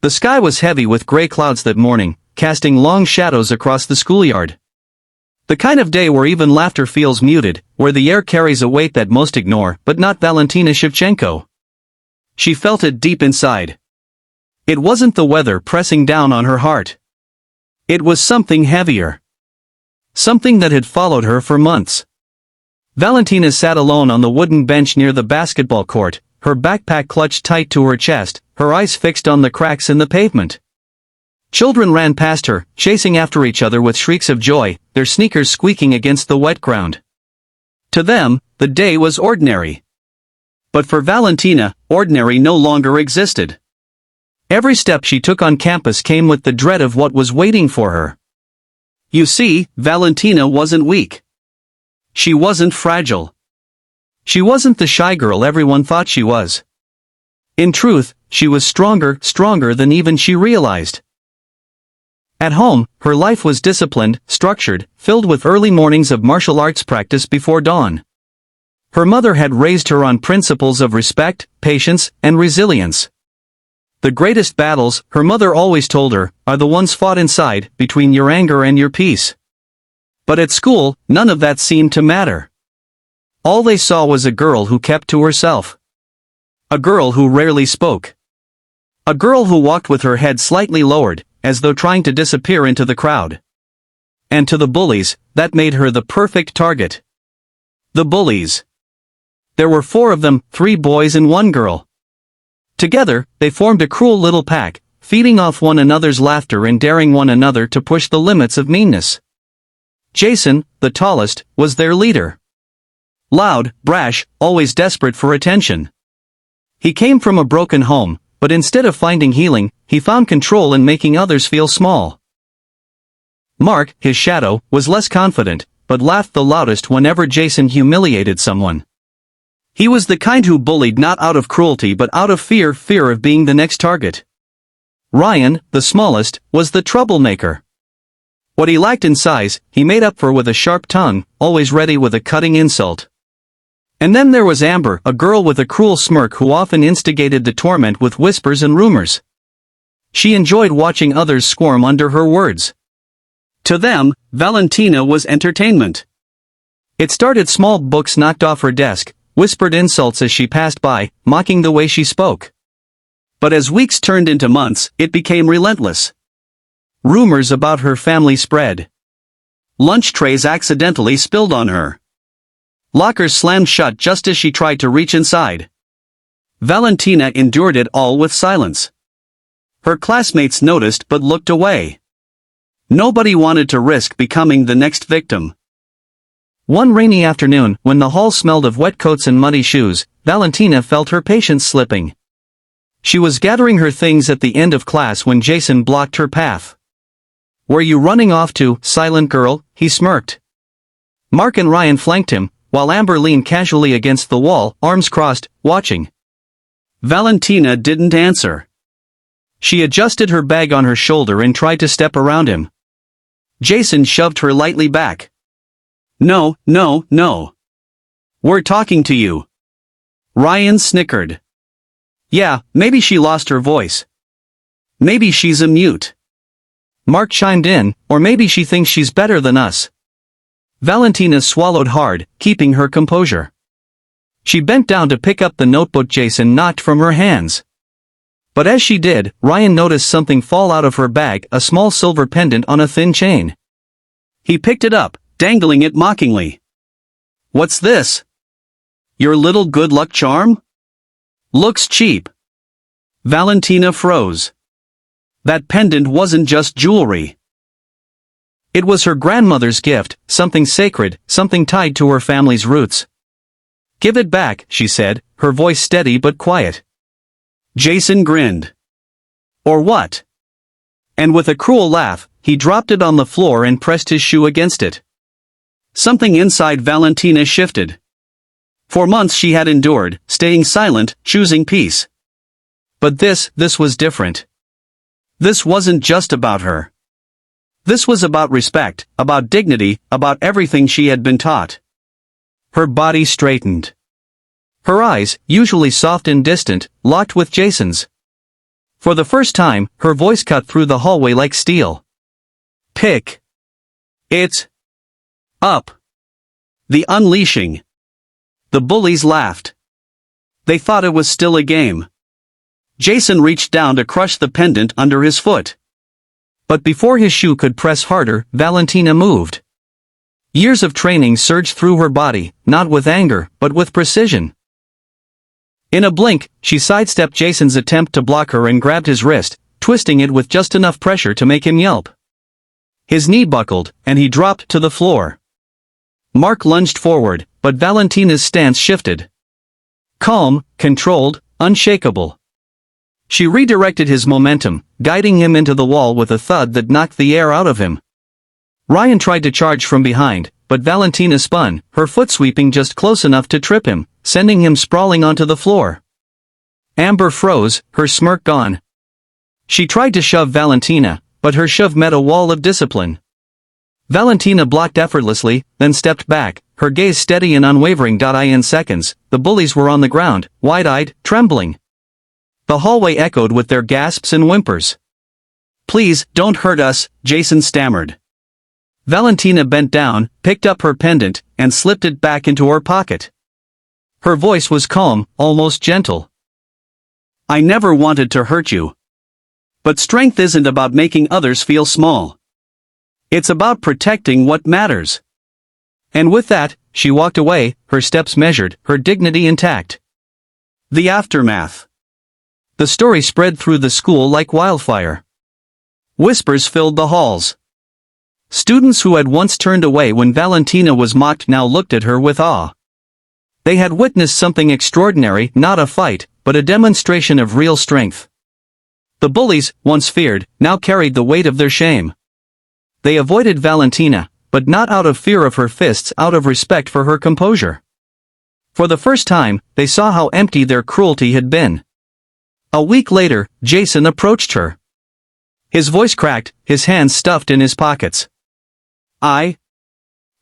The sky was heavy with gray clouds that morning, casting long shadows across the schoolyard. The kind of day where even laughter feels muted, where the air carries a weight that most ignore, but not Valentina Shevchenko. She felt it deep inside. It wasn't the weather pressing down on her heart. It was something heavier. Something that had followed her for months. Valentina sat alone on the wooden bench near the basketball court, her backpack clutched tight to her chest, her eyes fixed on the cracks in the pavement. Children ran past her, chasing after each other with shrieks of joy, their sneakers squeaking against the wet ground. To them, the day was ordinary. But for Valentina, ordinary no longer existed. Every step she took on campus came with the dread of what was waiting for her. You see, Valentina wasn't weak. She wasn't fragile. She wasn't the shy girl everyone thought she was. In truth, she was stronger than even she realized. At home, her life was disciplined, structured, filled with early mornings of martial arts practice before dawn. Her mother had raised her on principles of respect, patience, and resilience. The greatest battles, her mother always told her, are the ones fought inside, between your anger and your peace. But at school, none of that seemed to matter. All they saw was a girl who kept to herself. A girl who rarely spoke. A girl who walked with her head slightly lowered, as though trying to disappear into the crowd. And to the bullies, that made her the perfect target. The bullies. There were 4 of them, 3 boys and 1 girl. Together, they formed a cruel little pack, feeding off one another's laughter and daring one another to push the limits of meanness. Jason, the tallest, was their leader. Loud, brash, always desperate for attention. He came from a broken home, but instead of finding healing, he found control in making others feel small. Mark, his shadow, was less confident, but laughed the loudest whenever Jason humiliated someone. He was the kind who bullied not out of cruelty but out of fear of being the next target. Ryan, the smallest, was the troublemaker. What he lacked in size, he made up for with a sharp tongue, always ready with a cutting insult. And then there was Amber, a girl with a cruel smirk who often instigated the torment with whispers and rumors. She enjoyed watching others squirm under her words. To them, Valentina was entertainment. It started small, books knocked off her desk, whispered insults as she passed by, mocking the way she spoke. But as weeks turned into months, it became relentless. Rumors about her family spread. Lunch trays accidentally spilled on her. Lockers slammed shut just as she tried to reach inside. Valentina endured it all with silence. Her classmates noticed but looked away. Nobody wanted to risk becoming the next victim. One rainy afternoon, when the hall smelled of wet coats and muddy shoes, Valentina felt her patience slipping. She was gathering her things at the end of class when Jason blocked her path. "Were you running off to, silent girl?" he smirked. Mark and Ryan flanked him, while Amber leaned casually against the wall, arms crossed, watching. Valentina didn't answer. She adjusted her bag on her shoulder and tried to step around him. Jason shoved her lightly back. No. We're talking to you." Ryan snickered. "Yeah, maybe she lost her voice. Maybe she's a mute." Mark chimed in, "Or maybe she thinks she's better than us." Valentina swallowed hard, keeping her composure. She bent down to pick up the notebook Jason knocked from her hands. But as she did, Ryan noticed something fall out of her bag, a small silver pendant on a thin chain. He picked it up, dangling it mockingly. "What's this? Your little good luck charm? Looks cheap." Valentina froze. That pendant wasn't just jewelry. It was her grandmother's gift, something sacred, something tied to her family's roots. "Give it back," she said, her voice steady but quiet. Jason grinned. "Or what?" And with a cruel laugh, he dropped it on the floor and pressed his shoe against it. Something inside Valentina shifted. For months she had endured, staying silent, choosing peace. But this was different. This wasn't just about her. This was about respect, about dignity, about everything she had been taught. Her body straightened. Her eyes, usually soft and distant, locked with Jason's. For the first time, her voice cut through the hallway like steel. Pick it up. The unleashing. The bullies laughed. They thought it was still a game. Jason reached down to crush the pendant under his foot. But before his shoe could press harder, Valentina moved. Years of training surged through her body, not with anger, but with precision. In a blink, she sidestepped Jason's attempt to block her and grabbed his wrist, twisting it with just enough pressure to make him yelp. His knee buckled, and he dropped to the floor. Mark lunged forward, but Valentina's stance shifted. Calm, controlled, unshakable. She redirected his momentum, guiding him into the wall with a thud that knocked the air out of him. Ryan tried to charge from behind, but Valentina spun, her foot sweeping just close enough to trip him, sending him sprawling onto the floor. Amber froze, her smirk gone. She tried to shove Valentina, but her shove met a wall of discipline. Valentina blocked effortlessly, then stepped back, her gaze steady and unwavering. In seconds, the bullies were on the ground, wide-eyed, trembling. The hallway echoed with their gasps and whimpers. "Please, don't hurt us," Jason stammered. Valentina bent down, picked up her pendant, and slipped it back into her pocket. Her voice was calm, almost gentle. "I never wanted to hurt you. But strength isn't about making others feel small. It's about protecting what matters." And with that, she walked away, her steps measured, her dignity intact. The aftermath. The story spread through the school like wildfire. Whispers filled the halls. Students who had once turned away when Valentina was mocked now looked at her with awe. They had witnessed something extraordinary, not a fight, but a demonstration of real strength. The bullies, once feared, now carried the weight of their shame. They avoided Valentina, but not out of fear of her fists, out of respect for her composure. For the first time, they saw how empty their cruelty had been. A week later, Jason approached her. His voice cracked, his hands stuffed in his pockets.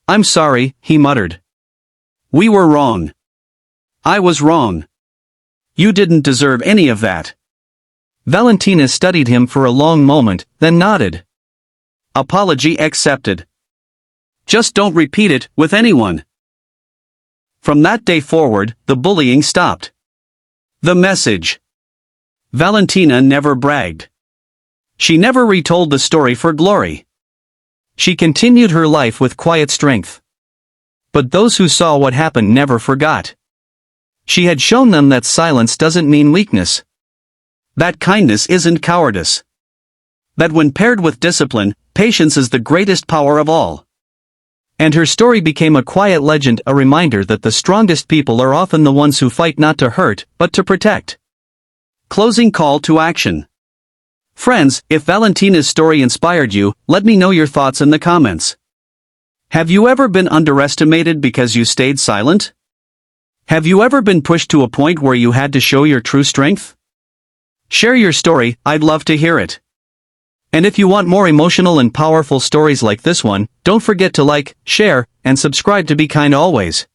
I'm sorry," he muttered. "We were wrong. I was wrong. You didn't deserve any of that." Valentina studied him for a long moment, then nodded. "Apology accepted. Just don't repeat it with anyone." From that day forward, the bullying stopped. The message. Valentina never bragged. She never retold the story for glory. She continued her life with quiet strength. But those who saw what happened never forgot. She had shown them that silence doesn't mean weakness. That kindness isn't cowardice. That when paired with discipline, patience is the greatest power of all. And her story became a quiet legend, a reminder that the strongest people are often the ones who fight not to hurt, but to protect. Closing call to action. Friends, if Valentina's story inspired you, let me know your thoughts in the comments. Have you ever been underestimated because you stayed silent? Have you ever been pushed to a point where you had to show your true strength? Share your story, I'd love to hear it. And if you want more emotional and powerful stories like this one, don't forget to like, share, and subscribe to Be Kind Always.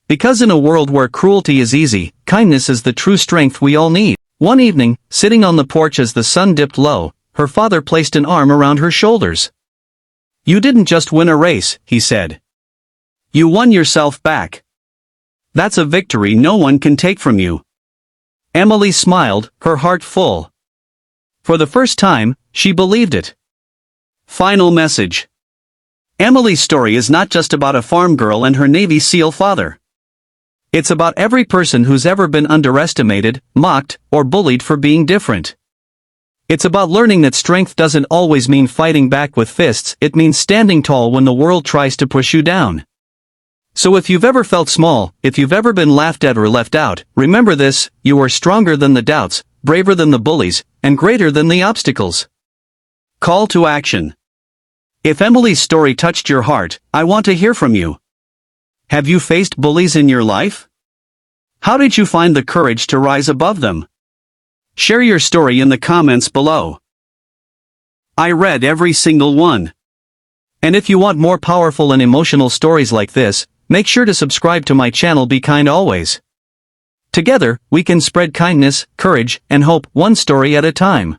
Because in a world where cruelty is easy, kindness is the true strength we all need. One evening, sitting on the porch as the sun dipped low, her father placed an arm around her shoulders. "You didn't just win a race," he said. "You won yourself back. That's a victory no one can take from you." Emily smiled, her heart full. For the first time, she believed it. Final message. Emily's story is not just about a farm girl and her Navy SEAL father. It's about every person who's ever been underestimated, mocked, or bullied for being different. It's about learning that strength doesn't always mean fighting back with fists, it means standing tall when the world tries to push you down. So if you've ever felt small, if you've ever been laughed at or left out, remember this: you are stronger than the doubts, braver than the bullies, and greater than the obstacles. Call to action. If Emily's story touched your heart, I want to hear from you. Have you faced bullies in your life? How did you find the courage to rise above them? Share your story in the comments below. I read every single one. And if you want more powerful and emotional stories like this, make sure to subscribe to my channel Be Kind Always. Together, we can spread kindness, courage, and hope one story at a time.